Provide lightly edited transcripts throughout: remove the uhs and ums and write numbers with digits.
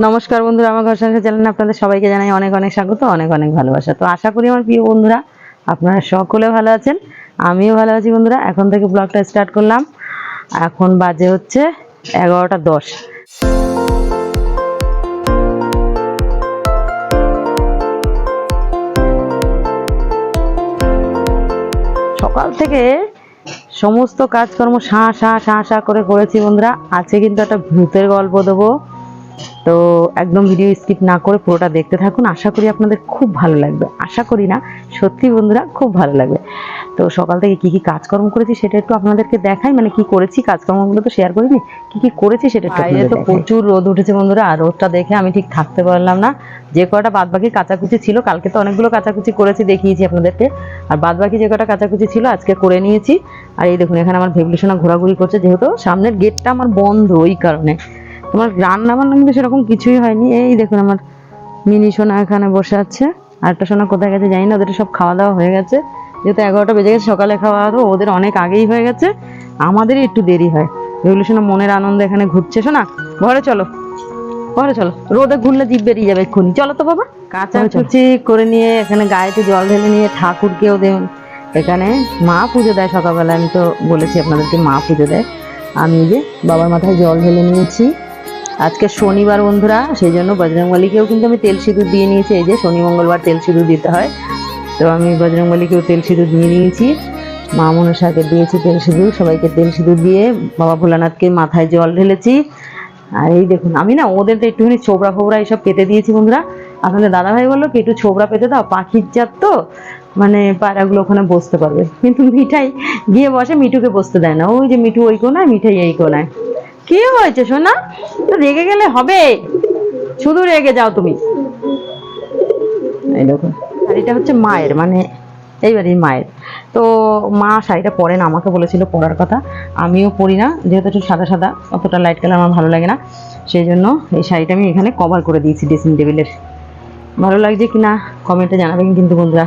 নমস্কার বন্ধুরা, আমার ঘর সংসার চ্যানেলে আপনাদের সবাইকে জানাই অনেক অনেক স্বাগত, অনেক অনেক ভালোবাসা। তো আশা করি আমার প্রিয় বন্ধুরা আপনারা সকলে ভালো আছেন, আমিও ভালো আছি। বন্ধুরা এখন থেকে ব্লগটা স্টার্ট করলাম। এখন বাজে হচ্ছে 11টা 10। সকাল থেকে সমস্ত কাজকর্ম শাঁ শাঁ শাঁ শাঁ করে করেছি বন্ধুরা। আজকে কিন্তু একটা ভূতের গল্প দেবো, তো একদম ভিডিও স্কিপ না করে পুরোটা দেখতে থাকুন। আশা করি আপনাদের খুব ভালো লাগবে, আশা করি না, সত্যি বন্ধুরা খুব ভালো লাগবে। তো সকাল থেকে কি কি কাজকর্ম করেছি সেটা একটু আপনাদেরকে দেখাই, মানে কি করেছি কাজকর্মগুলো তো শেয়ার করিনি, কি কি করেছি সেটা একটু। বাইরে তো প্রচুর রোদ উঠেছে বন্ধুরা, আর রোদটা দেখে আমি ঠিক থাকতে পারলাম না। যে কটা বাদ বাকি কাচাকুচি ছিল, কালকে তো অনেকগুলো কাচাকুচি করেছি, দেখিয়েছি আপনাদেরকে, আর বাদ বাকি যে কটা কাচাকুচি ছিল আজকে করে নিয়েছি। আর এই দেখুন এখানে আমার ভেবলিশোনা ঘোরাঘুরি করছে, যেহেতু সামনের গেটটা আমার বন্ধ, ওই কারণে। তোমার রান্না বান্না কিন্তু সেরকম কিছুই হয়নি। এই দেখুন আমার মিনি সোনা এখানে বসে আছে, আর একটা সোনা কোথায় গেছে জানি না। ওদের সব খাওয়া দাওয়া হয়ে গেছে, যেহেতু 11টা বেজে গেছে, সকালে খাওয়া তো ওদের অনেক আগেই হয়ে গেছে, আমাদেরই একটু দেরি হয়। এগুলো সোনা মনের আনন্দে এখানে ঘুরছে। শোনা ঘরে চলো, ঘরে চলো, রোদে ঘুরলে জিভ বেরিয়ে যাবে এক্ষুনি। চলো তো বাবা। কাচাকুচি করে নিয়ে এখানে গায়েতে জল ঢেলে নিয়ে ঠাকুরকেও দেন। এখানে মা পুজো দেয় সকালবেলা, আমি তো বলেছি আপনাদেরকে মা পুজো দেয়। আমি যে বাবার মাথায় জল ঢেলে নিয়েছি। আজকে শনিবার বন্ধুরা, সেই জন্য বজরংবলীকেও কিন্তু আমি তেল সিঁদুর দিয়ে নিয়েছি। এই যে শনি মঙ্গলবার তেল সিঁদুর দিতে হয়, তো আমি বজরংবলীকেও তেল সিঁদুর দিয়ে নিয়েছি। মা মনসাকে দিয়েছি তেল সিঁদুর, সবাইকে তেল সিঁদুর দিয়ে বাবা ভোলানাথকে মাথায় জল ঢেলেছি। আর এই দেখুন আমি না ওদের তো একটুখানি ছোবড়া ফোবড়া এইসব পেতে দিয়েছি বন্ধুরা। আপনাদের দাদাভাই বললো কি একটু ছোবড়া পেতে দাও, পাখির জাত তো, মানে পায়রাগুলো ওখানে বসতে পারবে। কিন্তু মিঠাই গিয়ে বসে, মিঠুকে বসতে দেয় না। ওই যে মিঠু ওই কোনায়, মিঠাই এই কোনায়। কি হয়েছে সোনা? তো রেগে গেলে হবে, শুধু রেগে যাও তুমি। এই দেখুন শাড়িটা হচ্ছে মায়ের, মানে এই বাড়ির মায়ের। তো মা শাড়িটা পরে না, আমাকে বলেছিল পরার কথা, আমিও পরি না, যেহেতু একটু সাদা সাদা, অতটা লাইট কালার আমার ভালো লাগে না, সেই জন্য এই শাড়িটা আমি এখানে কভার করে দিয়েছি ড্রেসিং টেবিলের। ভালো লাগছে কি না কমেন্টে জানাবেন কিন্তু বন্ধুরা।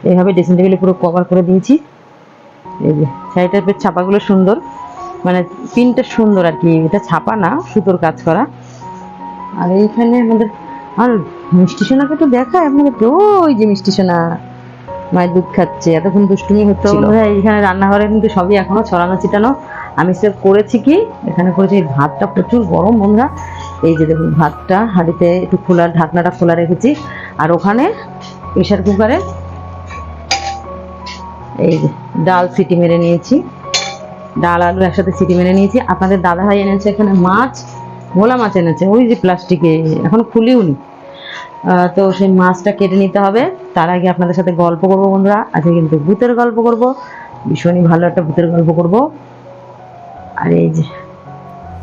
এইভাবে ড্রেসিং টেবিলে পুরো কভার করে দিয়েছি। এই যে শাড়িটার ছাপাগুলো সুন্দর, মানে প্রিন্টটা সুন্দর আর কি, এটা ছাপা না, সুতোর কাজ করা। আর এইখানে আমাদের আর মিষ্টি সোনাকে তো দেখায় আপনাদের, ওই যে মিষ্টি সোনা মায়ের দুধ খাচ্ছে, এতক্ষণ দুষ্টুমি হচ্ছিল। এইখানে রান্নাঘরে কিন্তু সবই এখনো ছড়ানো ছিটানো। আমি সে করেছি কি, এখানে করেছি ভাতটা প্রচুর গরম বন্ধুরা। এই যে দেখুন ভাতটা হাঁড়িতে একটু খোলা, ঢাকনাটা খোলা রেখেছি। আর ওখানে প্রেশার কুকারে এই যে ডাল সিটি মেরে নিয়েছি, ডাল আলু একসাথে সিটি মেরে নিয়েছি। আপনাদের দাদাভাই এনেছে এখানে মাছ, ভোলা মাছ এনেছে, ওই যে প্লাস্টিকে, এখন খুলিওনি। তো সেই মাছটা কেটে নিতে হবে। তার আগে আপনাদের সাথে গল্প করবো বন্ধুরা, আজকে কিন্তু ভূতের গল্প করব, ভীষণই ভালো একটা ভূতের গল্প করব। আর এই যে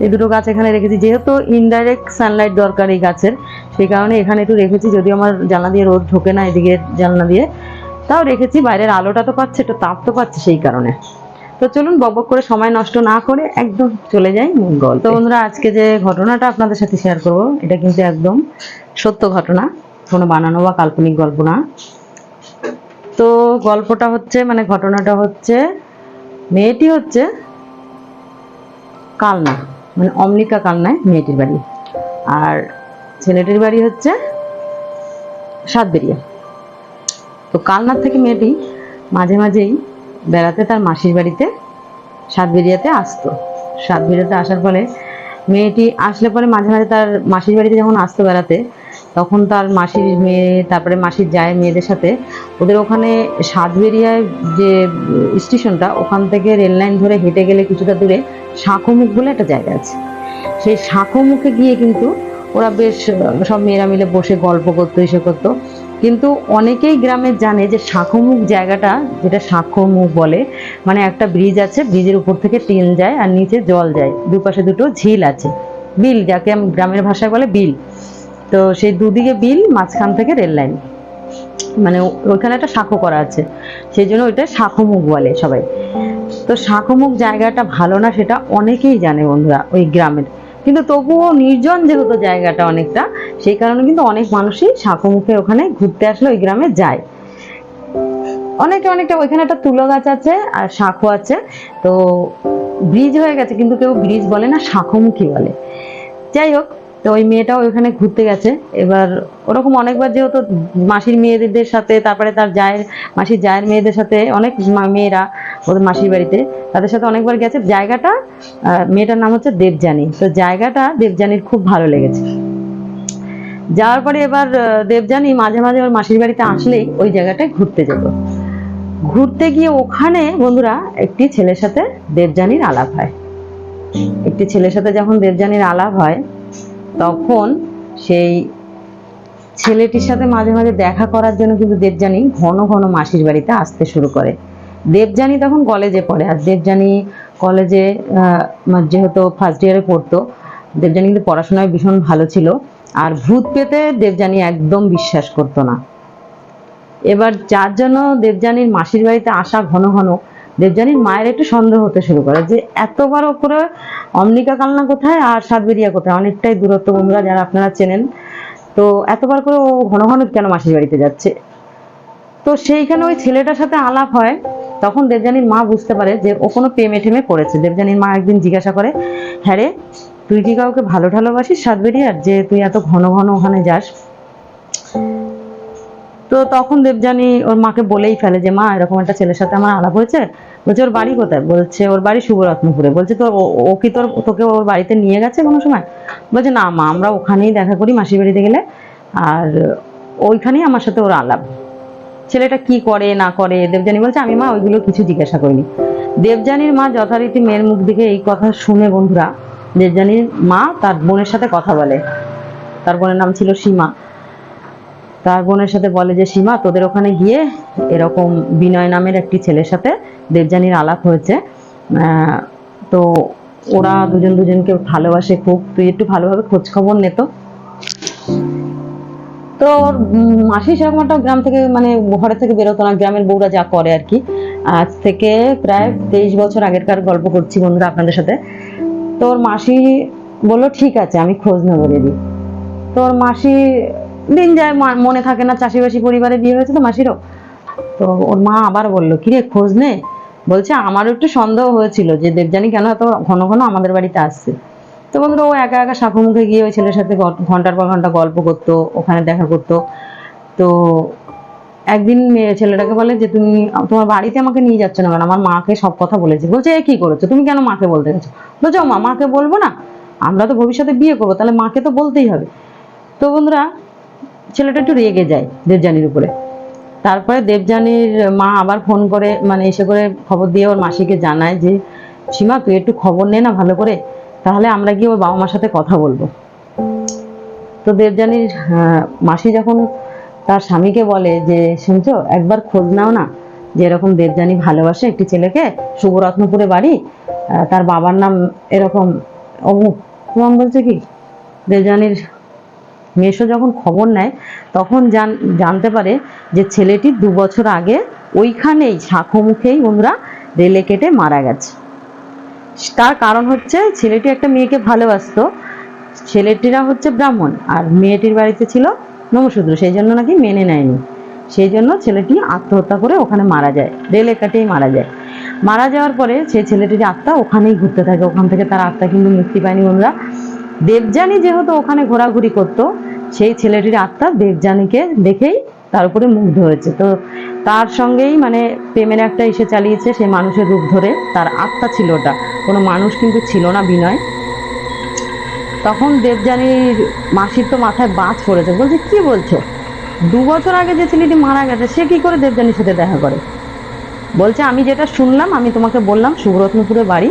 এই দুটো গাছ এখানে রেখেছি, যেহেতু ইনডাইরেক্ট সানলাইট দরকার এই গাছের, সেই কারণে এখানে একটু রেখেছি। যদিও আমার জানলা দিয়ে রোদ ঢোকে না এদিকে জানলা দিয়ে, তাও রেখেছি। বাইরের আলোটা তো পাচ্ছে, একটু তাপ তো পাচ্ছে, সেই কারণে। তো চলুন বকবক করে সময় নষ্ট না করে একদম চলে যাই মূল গল্প। তো বন্ধুরা আজকে যে ঘটনাটা আপনাদের সাথে শেয়ার করব, এটা কিন্তু একদম সত্য ঘটনা, কোনো বানানো বা কাল্পনিক গল্প না। তো গল্পটা হচ্ছে, মানে ঘটনাটা হচ্ছে, মেয়েটি হচ্ছে কালনা, মানে অমনিকা কালনায় মেয়েটির বাড়ি, আর ছেলেটির বাড়ি হচ্ছে সাতবেরিয়া। তো কালনার থেকে মেয়েটি মাঝে মাঝেই বেড়াতে তার মাসির বাড়িতে সাতবেরিয়াতে আসতো। সাতবেরিয়াতে আসার ফলে মেয়েটি আসলে পরে মাঝে মাঝে তার মাসির বাড়িতে যখন আসতো বেড়াতে, তখন তার মাসির মেয়ে, তারপরে মাসির যায় মেয়েদের সাথে ওদের ওখানে সাতবেরিয়ায় যে স্টেশনটা, ওখান থেকে রেল লাইন ধরে হেঁটে গেলে কিছুটা দূরে শাঁখোমুখ বলে একটা জায়গা আছে। সেই শাঁখোমুখে গিয়ে কিন্তু ওরা বেশ সব মেয়েরা মিলে বসে গল্প করতো, এসে করতো। কিন্তু অনেকেই গ্রামে জানে যে শাঁখোমুখ জায়গাটা, যেটা শাঁখোমুখ বলে, মানে একটা ব্রিজ আছে, ব্রিজের উপর থেকে ট্রেন যায় আর নিচে জল যায়, দুপাশে দুটো ঝিল আছে, বিল, যাকে গ্রামের ভাষায় বলে বিল। তো সেই দুদিকে বিল, মাঝখান থেকে রেল লাইন, মানে ওইখানে একটা শাঁখো করা আছে, সেই জন্য ওইটা শাঁখোমুখ বলে সবাই। তো শাঁখোমুখ জায়গাটা ভালো না সেটা অনেকেই জানে বন্ধুরা ওই গ্রামের, কিন্তু তবুও নির্জন যেহেতু জায়গাটা অনেকটা, সেই কারণে কিন্তু অনেক মানুষই শাঁখোমুখে ওখানে ঘুরতে আসলে ওই গ্রামে যায়। অনেকটা ওইখানে একটা তুলো গাছ আছে আর শাঁখো আছে। তো ব্রিজ হয়ে গেছে, কিন্তু কেউ ব্রিজ বলে না, শাঁখোমুখী বলে। যাই হোক, তো ওই মেয়েটাও ওইখানে ঘুরতে গেছে। এবার ওরকম অনেকবার যেহেতু মাসির মেয়েদের সাথে, তারপরে তার মাসির জায়ের মেয়েদের সাথে, অনেক মেয়েরা ওদের মাসির বাড়িতে, তাদের সাথে অনেকবার গেছে। জায়গাটা, মেয়েটার নাম হচ্ছে দেবযানী, তো জায়গাটা দেবযানীর খুব ভালো লেগেছে। যাওয়ার পরে এবার দেবযানী মাঝে মাঝে ওর মাসির বাড়িতে আসলেই ওই জায়গাটায় ঘুরতে যেত। ঘুরতে গিয়ে ওখানে বন্ধুরা একটি ছেলের সাথে দেবযানীর আলাপ হয়। একটি ছেলের সাথে যখন দেবযানীর আলাপ হয়, তখন সেই ছেলেটির সাথে মাঝে মাঝে দেখা করার জন্য কিন্তু দেবযানী ঘন ঘন মাসির বাড়িতে আসতে শুরু করে। দেবযানী তখন কলেজে পড়ে, আর দেবযানী কলেজে যেহেতু ফার্স্ট ইয়ারে পড়তো, দেবযানী কিন্তু পড়াশোনায় ভীষণ ভালো ছিল, আর ভূত পেতে দেবযানী একদম বিশ্বাস করতো না। এবার যার জন্য দেবযানীর মাসির বাড়িতে আসা ঘন ঘন দেবযানীর মায়ের একটু সন্দেহ হতে শুরু করে যে এতবার ওপরে অম্বিকা কালনা কোথায় আর সাতবেরিয়া কোথায়, অনেকটাই দূরত্ব বন্ধুরা, যারা আপনারা চেনেন। তো এতবার করে ও ঘন ঘন কেন মাসির বাড়িতে যাচ্ছে। তো সেইখানে ওই ছেলেটার সাথে আলাপ হয়, তখন দেবযানীর মা বুঝতে পারে যে ও কোনো প্রেমে টেমে পড়েছে। দেবযানীর মা একদিন জিজ্ঞাসা করে, হ্যাঁ রে, তুই কি কাউকে ভালোবাসিস সাতবেরিয়ার, যে তুই এত ঘন ঘন ওখানে যাস? তো তখন দেবযানী ওর মাকে বলেই ফেলে যে মা, এরকম একটা ছেলের সাথে আমার আলাপ হয়েছে। বলছে ওর বাড়ি কোথায়? বলছে ওর বাড়ি শুভরত্নপুরে। বলছে তো ও কি তোকে ওর বাড়িতে নিয়ে গেছে কোনো সময়? বলছে না মা, আমরা ওখানেই দেখা করি মাসির বাড়িতে গেলে, আর ওইখানেই আমার সাথে ওর আলাপ। ছেলেটা কি করে না করে, দেবযানী বলছে আমি মা ওইগুলো কিছু জিজ্ঞাসা করিনি। দেবযানীর মা যথারীতি মেয়ের মুখ দিকে এই কথা শুনে বন্ধুরা, দেবযানীর মা তার বোনের সাথে কথা বলে। তার বোনের নাম ছিল সীমা। তার বোনের সাথে বলে যে সীমা, তোদের ওখানে গিয়ে এরকম বিনয় নামের একটি ছেলের সাথে দেবযানীর আলাপ হয়েছে, তো ওরা দুজনকে ভালোবাসে খুব, তুই একটু ভালোভাবে খোঁজ খবর নে। তো ওর মাসি সেরকম একটা গ্রাম থেকে, মানে ঘরে থেকে বেরোতো না, গ্রামের বউরা যা করে আর কি। আজ থেকে প্রায় 23 বছর আগেরকার গল্প করছি বন্ধুরা আপনাদের সাথে। তো ওর মাসি বললো ঠিক আছে, আমি খোঁজ নেবো দিদি। তো ওর মাসি দিন যায়, মনে থাকে না, চাষিবাসী পরিবারে বিয়ে হয়েছে তো মাসিরও। তো ওর মা আবার বললো, কিরে খোঁজ নে। বলছে আমারও একটু সন্দেহ হয়েছিল যে দেবযানী কেন এত ঘন ঘন আমাদের বাড়িতে আসছে। তো বন্ধুরা ও একা একা শাখো মুখে গিয়ে ওই ছেলের সাথে ঘন্টার পর ঘন্টা গল্প করতো, ওখানে দেখা করতো। তো একদিন ছেলেটাকে বলে যে তুমি তোমার বাড়িতে আমাকে নিয়ে যাচ্ছ না কেন? আমার মাকে সব কথা বলেছি। বলছে এ কি করেছো তুমি, কেন মাকে বলতে গেছো? বলছো মা, মাকে বলবো না, আমরা তো ভবিষ্যতে বিয়ে করবো, তাহলে মাকে তো বলতেই হবে। তো বন্ধুরা ছেলেটা একটু রেগে যায় দেবযানীর উপরে। তারপরে দেবযানীর মা আবার ফোন করে, মানে এসে করে খবর দিয়ে ওর মাসিকে জানায় যে সীমা, তুই একটু খবর নে না ভালো করে, তাহলে আমরা গিয়ে ওর বাবা মার সাথে কথা বলবো। তো দেবযানীর মাসি যখন তার স্বামীকে বলে যে শুনছো, একবার খোঁজ নাও না, যে এরকম দেবযানী ভালোবাসে একটি ছেলেকে, শুভরত্নপুরে বাড়ি, তার বাবার নাম এরকম অমুক। তোমার বলছে কি, দেবযানীর মেশো যখন খবর নেয়, তখন জানতে পারে যে ছেলেটি 2 বছর আগে ওইখানেই শাখো মুখেই বন্ধুরা রেলে কেটে মারা গেছে। তার কারণ হচ্ছে ছেলেটি একটা মেয়েকে ভালোবাসতো, ছেলেটিরা হচ্ছে ব্রাহ্মণ আর মেয়েটির বাড়িতে ছিল নমশূদ্র, সেই জন্য নাকি মেনে নেয়নি। সেই জন্য ছেলেটি আত্মহত্যা করে ওখানে মারা যায়, রেলে কাটেই মারা যায়। মারা যাওয়ার পরে সেই ছেলেটির আত্মা ওখানেই ঘুরতে থাকে, ওখান থেকে তার আত্মা কিন্তু মুক্তি পায়নি বন্ধুরা। দেবযানী যেহেতু ওখানে ঘোরাঘুরি করতো, সেই ছেলেটির আত্মা দেবযানীকে দেখেই তার উপরে মুগ্ধ হয়েছে। তো তার সঙ্গেই মানে প্রেমের একটা এসে চালিয়েছে, সেই মানুষের রূপ ধরে, তার আত্মা ছিল ওটা, কোনো মানুষ কিন্তু ছিল না বিনয়। তখন দেবযানীর মাসির তো মাথায় বাজ পড়েছে, বলছে কি বলছো, 2 বছর আগে যে ছেলেটি মারা গেছে সে কি করে দেবযানীর সাথে দেখা করে? বলছে আমি যেটা শুনলাম আমি তোমাকে বললাম, শুভরত্নপুরে বাড়ি,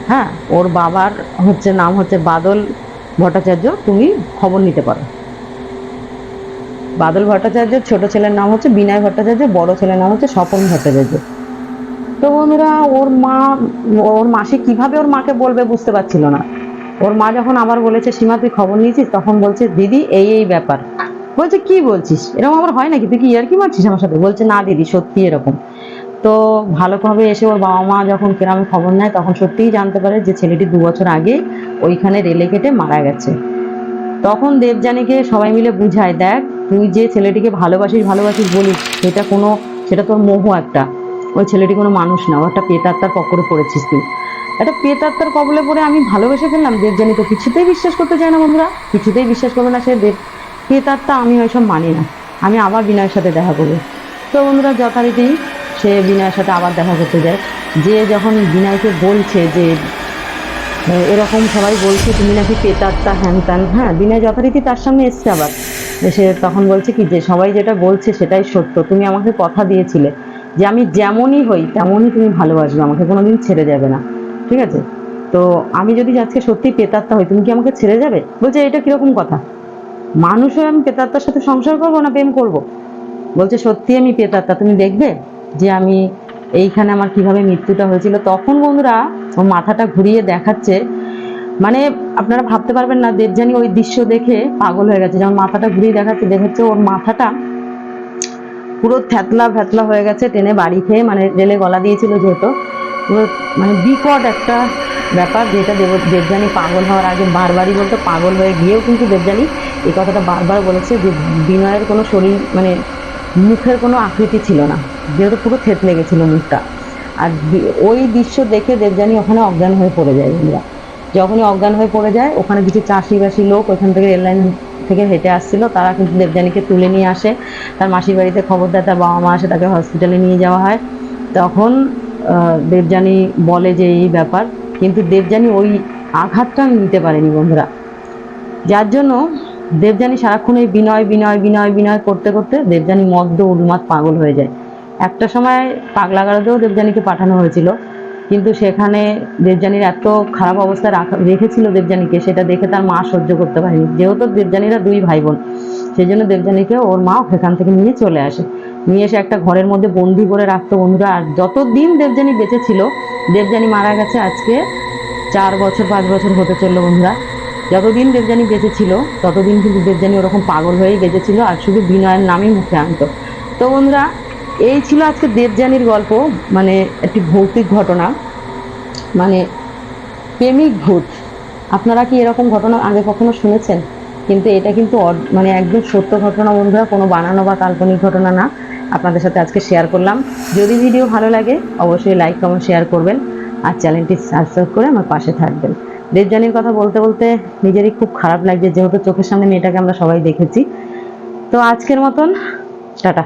হ্যাঁ, ওর বাবার নাম হচ্ছে বাদল ভট্টাচার্য, তুমি খবর নিতে পারো। বাদল ভট্টাচার্যের ছোট ছেলের নাম হচ্ছে বিনয় ভট্টাচার্য, বড় ছেলের নাম হচ্ছে স্বপন ভট্টাচার্য। তো বন্ধুরা ওর মাসি কিভাবে ওর মাকে বলবে বুঝতে পারছিল না। ওর মা যখন আবার বলেছে সীমা তুই খবর নিয়েছিস, তখন বলছে দিদি এই ব্যাপার। বলছে কি বলছিস, এরকম আবার হয় নাকি, তুই কি ইয়ার্কি মারছিস আমার সাথে? বলছে না দিদি, সত্যি এরকম। তো ভালোভাবে এসে ওর বাবা মা যখন গ্রামে খবর নেয়, তখন সত্যিই জানতে পারে যে ছেলেটি 2 বছর আগে ওইখানে রেলে কেটে মারা গেছে। তখন দেবযানীকে সবাই মিলে বুঝায়, দেখ তুই যে ছেলেটিকে ভালোবাসিস বলিস, সেটা তোর মোহ একটা, ওই ছেলেটি কোনো মানুষ না, ও একটা প্রেতাত্মার পকড়ে পড়েছিস তুই। একটা প্রেতাত্মার কবলে পড়ে আমি ভালোবেসে ফেললাম দেবযানী। তো কিছুতেই বিশ্বাস করতে চায় না বন্ধুরা, কিছুতেই বিশ্বাস করবে না সে প্রেতাত্মা। আমি ওইসব মানি না, আমি আবার বিনয়ের সাথে দেখা করবো। তো বন্ধুরা যথারীতি সে বিনয়ের সাথে আবার দেখা করতে যায়। যে যখন বিনয়কে বলছে যে এরকম সবাই বলছে তুমি নাকি প্রেতাত্মা হ্যান ত্যান, হ্যাঁ বিনয় যথারীতি তার সামনে এসছে আবার। সে তখন বলছে কি যে সবাই যেটা বলছে সেটাই সত্য, তুমি আমাকে কথা দিয়েছিলে যে আমি যেমনই হই তেমনই তুমি ভালোবাসবে, আমাকে কোনোদিন ছেড়ে যাবে না, ঠিক আছে? তো আমি যদি আজকে সত্যি প্রেতাত্মা হই তুমি কি আমাকে ছেড়ে যাবে? বলছে এটা কিরকম কথা, মানুষ হয়ে আমি প্রেতাত্মার সাথে সংসার করবো না প্রেম করব? বলছে সত্যি আমি প্রেতাত্মা, তুমি দেখবে যে আমি এইখানে আমার কিভাবে মৃত্যুটা হয়েছিল। তখন বন্ধুরা ও মাথাটা ঘুরিয়ে দেখাচ্ছে, মানে আপনারা ভাবতে পারবেন না দেবযানী ওই দৃশ্য দেখে পাগল হয়ে গেছে। যেমন মাথাটা ঘুরিয়ে দেখাচ্ছে ওর মাথাটা পুরো থ্যাতলা ভ্যাতলা হয়ে গেছে টেনে বাড়ি খেয়ে, মানে রেলে গলা দিয়েছিল যেহেতু, পুরো মানে বিকট একটা ব্যাপার। যেটা দেবযানী পাগল হওয়ার আগে বারবারই বলতো, পাগল হয়ে গিয়েও কিন্তু দেবযানী এই কথাটা বারবার বলেছে যে বিনয়ের কোনো শরীর মানে মুখের কোনো আকৃতি ছিল না, যেহেতু পুরো থেতলে গেছিল মুখটা। আর ওই দৃশ্য দেখে দেবযানী ওখানে অজ্ঞান হয়ে পড়ে যায় বন্ধুরা। যখনই অজ্ঞান হয়ে পড়ে যায়, ওখানে কিছু চাষিবাসী লোক ওখান থেকে রেললাইন থেকে হেঁটে আসছিল, তারা কিন্তু দেবযানীকে তুলে নিয়ে আসে, তার মাসির বাড়িতে খবর দেয়, তার বাবা মা আসে, তাকে হসপিটালে নিয়ে যাওয়া হয়। তখন দেবযানী বলে যে এই ব্যাপার, কিন্তু দেবযানী ওই আঘাতটা নিতে পারেনি বন্ধুরা, যার জন্য দেবযানী সারাক্ষণ এই বিনয় বিনয় বিনয় বিনয় করতে করতে দেবযানী মদ্য উন্মাদ পাগল হয়ে যায়। একটা সময় পাগলাগারদেও দেবযানীকে পাঠানো হয়েছিল, কিন্তু সেখানে দেবযানীর এত খারাপ অবস্থায় রেখেছিল দেবযানীকে, সেটা দেখে তার মা সহ্য করতে পারেনি। যেহেতু দেবযানীরা দুই ভাই বোন, সেই জন্য দেবযানীকে ওর মা সেখান থেকে নিয়ে চলে আসে, নিয়ে এসে একটা ঘরের মধ্যে বন্দি করে রাখতো বন্ধুরা। আর যতদিন দেবযানী বেঁচে ছিল, দেবযানী মারা গেছে আজকে 4 বছর 5 বছর হতে চললো বন্ধুরা, যতদিন দেবযানী বেঁচে ছিল ততদিন কিন্তু দেবযানী ওরকম পাগল হয়েই বেঁচে ছিল, আর শুধু বিনয়ের নামই মুখে আনতো। তো বন্ধুরা এই ছিল আজকে দেবযানীর গল্প, মানে একটি ভৌতিক ঘটনা, মানে প্রেমিক ভূত। আপনারা কি এরকম ঘটনা আগে কখনো শুনেছেন? কিন্তু এটা কিন্তু মানে একদম সত্য ঘটনা বন্ধুরা, কোনো বানানো বা কাল্পনিক ঘটনা না। আপনাদের সাথে আজকে শেয়ার করলাম। যদি ভিডিও ভালো লাগে অবশ্যই লাইক কমেন্ট শেয়ার করবেন, আর চ্যানেলটি সাবস্ক্রাইব করে আমার পাশে থাকবেন। দেবযানীর কথা বলতে বলতে নিজেরই খুব খারাপ লাগছে, যেহেতু চোখের সামনে মেয়েটাকে আমরা সবাই দেখেছি। তো আজকের মতন টাটা।